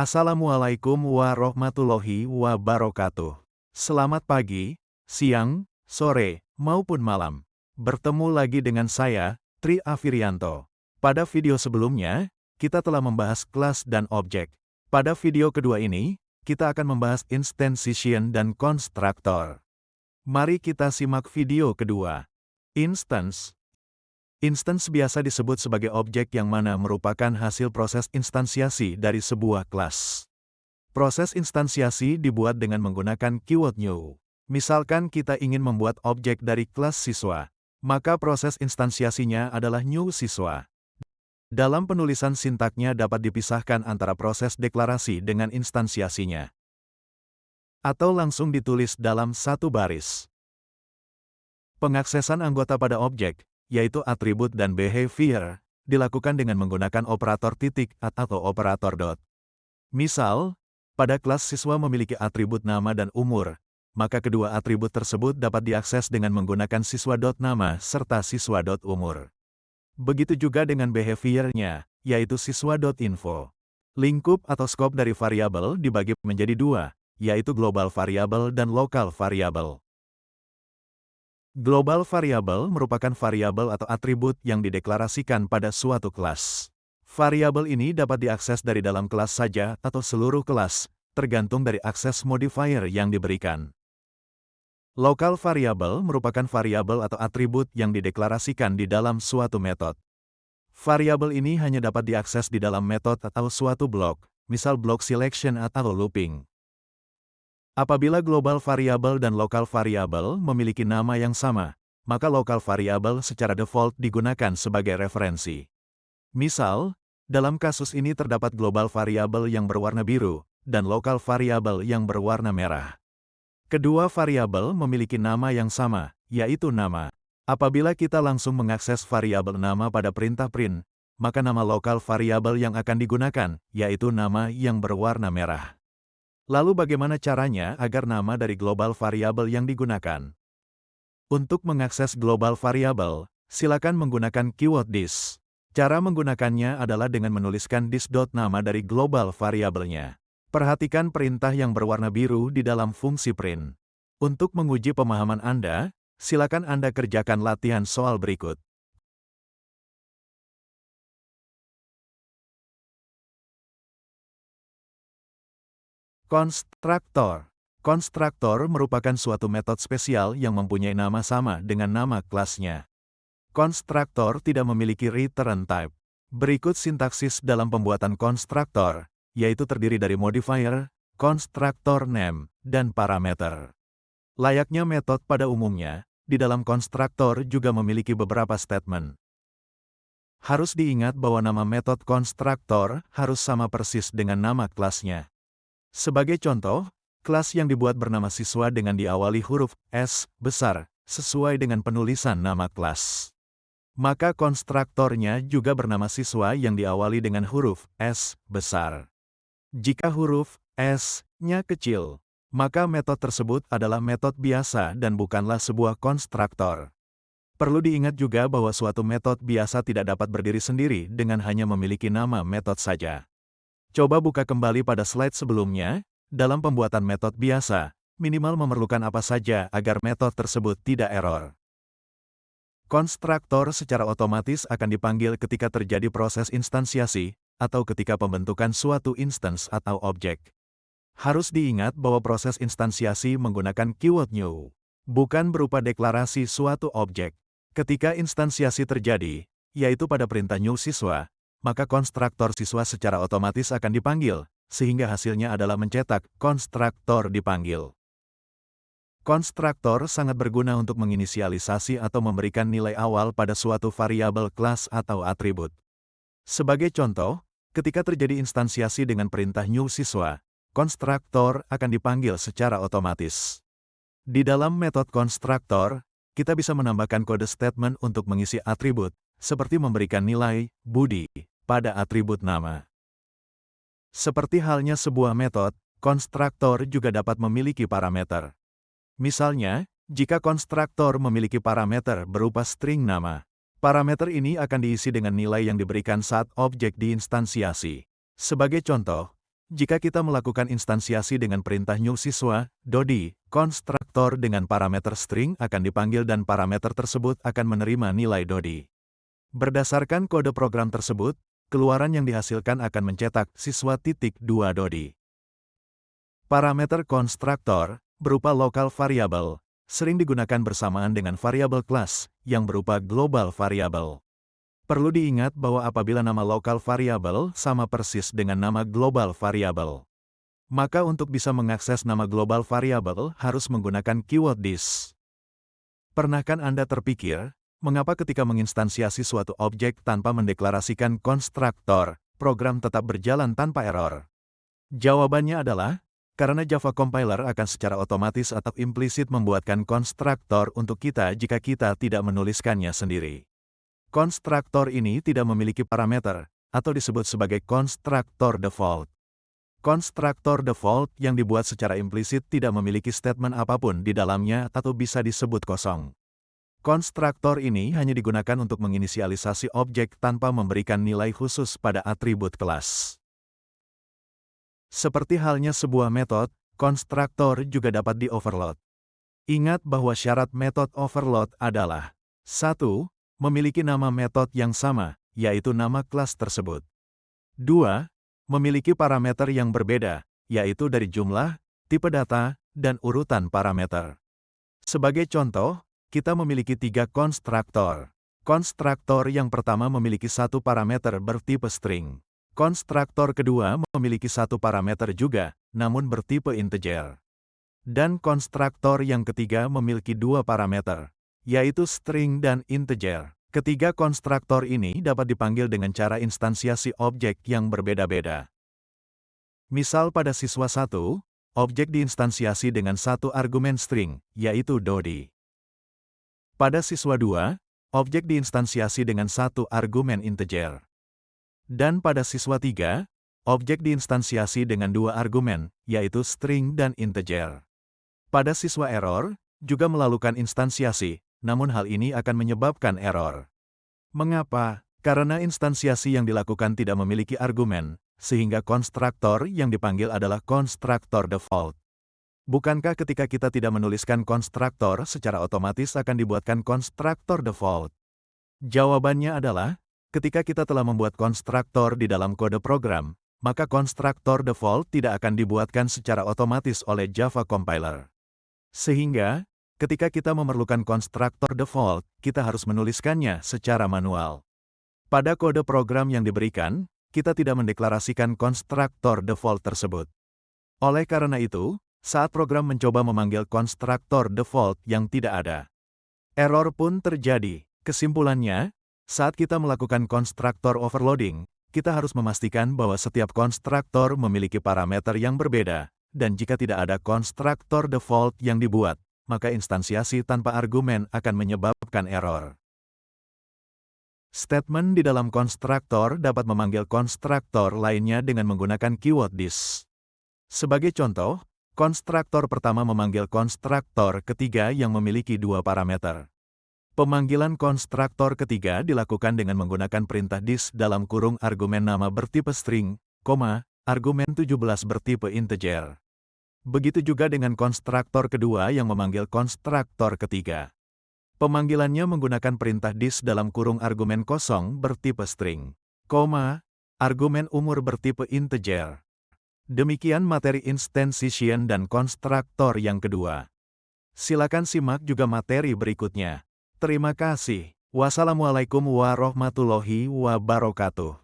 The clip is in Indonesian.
Assalamualaikum warahmatullahi wabarakatuh. Selamat pagi, siang, sore, maupun malam. Bertemu lagi dengan saya, Tri Afirianto. Pada video sebelumnya, kita telah membahas kelas dan objek. Pada video kedua ini, kita akan membahas instantiation dan konstruktor. Mari kita simak video kedua. Instance. Instance biasa disebut sebagai objek yang mana merupakan hasil proses instansiasi dari sebuah kelas. Proses instansiasi dibuat dengan menggunakan keyword new. Misalkan kita ingin membuat objek dari kelas siswa, maka proses instansiasinya adalah new siswa. Dalam penulisan sintaknya dapat dipisahkan antara proses deklarasi dengan instansiasinya, atau langsung ditulis dalam satu baris. Pengaksesan anggota pada objek, yaitu atribut dan behavior, dilakukan dengan menggunakan operator titik atau operator dot. Misal, pada kelas siswa memiliki atribut nama dan umur, maka kedua atribut tersebut dapat diakses dengan menggunakan siswa.nama serta siswa.umur. Begitu juga dengan behaviornya, yaitu siswa.info. Lingkup atau skop dari variabel dibagi menjadi dua, yaitu global variabel dan lokal variabel. Global variabel merupakan variabel atau atribut yang dideklarasikan pada suatu kelas. Variabel ini dapat diakses dari dalam kelas saja atau seluruh kelas, tergantung dari akses modifier yang diberikan. Lokal variabel merupakan variabel atau atribut yang dideklarasikan di dalam suatu metode. Variabel ini hanya dapat diakses di dalam metode atau suatu blok, misal blok selection atau looping. Apabila global variabel dan lokal variabel memiliki nama yang sama, maka lokal variabel secara default digunakan sebagai referensi. Misal, dalam kasus ini terdapat global variabel yang berwarna biru, dan lokal variabel yang berwarna merah. Kedua variabel memiliki nama yang sama, yaitu nama. Apabila kita langsung mengakses variabel nama pada perintah print, maka nama lokal variabel yang akan digunakan, yaitu nama yang berwarna merah. Lalu bagaimana caranya agar nama dari global variabel yang digunakan? Untuk mengakses global variabel, silakan menggunakan keyword this. Cara menggunakannya adalah dengan menuliskan this.nama dari global variabelnya. Perhatikan perintah yang berwarna biru di dalam fungsi print. Untuk menguji pemahaman Anda, silakan Anda kerjakan latihan soal berikut. Konstruktor. Konstruktor merupakan suatu metode spesial yang mempunyai nama sama dengan nama kelasnya. Konstruktor tidak memiliki return type. Berikut sintaksis dalam pembuatan konstruktor, yaitu terdiri dari modifier, konstruktor name, dan parameter. Layaknya metode pada umumnya, di dalam konstruktor juga memiliki beberapa statement. Harus diingat bahwa nama metode konstruktor harus sama persis dengan nama kelasnya. Sebagai contoh, kelas yang dibuat bernama siswa dengan diawali huruf S besar, sesuai dengan penulisan nama kelas. Maka konstruktornya juga bernama siswa yang diawali dengan huruf S besar. Jika huruf S-nya kecil, maka metode tersebut adalah metode biasa dan bukanlah sebuah konstruktor. Perlu diingat juga bahwa suatu metode biasa tidak dapat berdiri sendiri dengan hanya memiliki nama metode saja. Coba buka kembali pada slide sebelumnya, dalam pembuatan metode biasa, minimal memerlukan apa saja agar metode tersebut tidak error. Konstruktor secara otomatis akan dipanggil ketika terjadi proses instansiasi, atau ketika pembentukan suatu instance atau objek. Harus diingat bahwa proses instansiasi menggunakan keyword new, bukan berupa deklarasi suatu objek. Ketika instansiasi terjadi, yaitu pada perintah new siswa, maka konstruktor siswa secara otomatis akan dipanggil, sehingga hasilnya adalah mencetak konstruktor dipanggil. Konstruktor sangat berguna untuk menginisialisasi atau memberikan nilai awal pada suatu variabel kelas atau atribut. Sebagai contoh, ketika terjadi instansiasi dengan perintah new siswa, konstruktor akan dipanggil secara otomatis. Di dalam metode konstruktor, kita bisa menambahkan kode statement untuk mengisi atribut, seperti memberikan nilai Budi pada atribut nama. Seperti halnya sebuah metode, konstruktor juga dapat memiliki parameter. Misalnya, jika konstruktor memiliki parameter berupa string nama, parameter ini akan diisi dengan nilai yang diberikan saat objek diinstansiasi. Sebagai contoh, Jika kita melakukan instansiasi dengan perintah new siswa, Dodi, konstruktor dengan parameter string akan dipanggil dan parameter tersebut akan menerima nilai Dodi. Berdasarkan kode program tersebut, keluaran yang dihasilkan akan mencetak siswa titik 2 Dodi. Parameter konstruktor berupa lokal variabel sering digunakan bersamaan dengan variabel kelas yang berupa global variabel. Perlu diingat bahwa apabila nama lokal variabel sama persis dengan nama global variabel, maka untuk bisa mengakses nama global variabel harus menggunakan keyword this. Pernahkah Anda terpikir, mengapa ketika menginstansiasi suatu objek tanpa mendeklarasikan konstruktor, program tetap berjalan tanpa error? Jawabannya adalah, karena Java Compiler akan secara otomatis atau implisit membuatkan konstruktor untuk kita jika kita tidak menuliskannya sendiri. Konstruktor ini tidak memiliki parameter, atau disebut sebagai konstruktor default. Konstruktor default yang dibuat secara implisit tidak memiliki statement apapun di dalamnya atau bisa disebut kosong. Konstruktor ini hanya digunakan untuk menginisialisasi objek tanpa memberikan nilai khusus pada atribut kelas. Seperti halnya sebuah metode, konstruktor juga dapat di-overload. Ingat bahwa syarat metode overload adalah 1. Memiliki nama metode yang sama, yaitu nama kelas tersebut. 2. Memiliki parameter yang berbeda, yaitu dari jumlah, tipe data, dan urutan parameter. Sebagai contoh, kita memiliki 3 konstruktor. Konstruktor yang pertama memiliki satu parameter bertipe string. Konstruktor kedua memiliki satu parameter juga, namun bertipe integer. Dan konstruktor yang ketiga memiliki 2 parameter, yaitu string dan integer. Ketiga konstruktor ini dapat dipanggil dengan cara instansiasi objek yang berbeda-beda. Misal pada siswa 1, objek diinstansiasi dengan satu argumen string, yaitu Dodi. Pada siswa 2, objek diinstansiasi dengan satu argumen integer. Dan pada siswa 3, objek diinstansiasi dengan 2 argumen, yaitu string dan integer. Pada siswa error, juga melakukan instansiasi, namun hal ini akan menyebabkan error. Mengapa? Karena instansiasi yang dilakukan tidak memiliki argumen, sehingga konstruktor yang dipanggil adalah konstruktor default. Bukankah ketika kita tidak menuliskan konstruktor secara otomatis akan dibuatkan konstruktor default? Jawabannya adalah, ketika kita telah membuat konstruktor di dalam kode program, maka konstruktor default tidak akan dibuatkan secara otomatis oleh Java Compiler. Sehingga, ketika kita memerlukan konstruktor default, kita harus menuliskannya secara manual. Pada kode program yang diberikan, kita tidak mendeklarasikan konstruktor default tersebut. Oleh karena itu, saat program mencoba memanggil konstruktor default yang tidak ada, error pun terjadi. Kesimpulannya, saat kita melakukan konstruktor overloading, kita harus memastikan bahwa setiap konstruktor memiliki parameter yang berbeda, dan jika tidak ada konstruktor default yang dibuat, maka instansiasi tanpa argumen akan menyebabkan error. Statement di dalam konstruktor dapat memanggil konstruktor lainnya dengan menggunakan keyword this. Sebagai contoh, konstruktor pertama memanggil konstruktor ketiga yang memiliki 2 parameter. Pemanggilan konstruktor ketiga dilakukan dengan menggunakan perintah this dalam kurung argumen nama bertipe string, argumen 17 bertipe integer. Begitu juga dengan konstruktor kedua yang memanggil konstruktor ketiga. Pemanggilannya menggunakan perintah this dalam kurung argumen kosong bertipe string, argumen umur bertipe integer. Demikian materi instantiation dan konstruktor yang kedua. Silakan simak juga materi berikutnya. Terima kasih. Wassalamualaikum warahmatullahi wabarakatuh.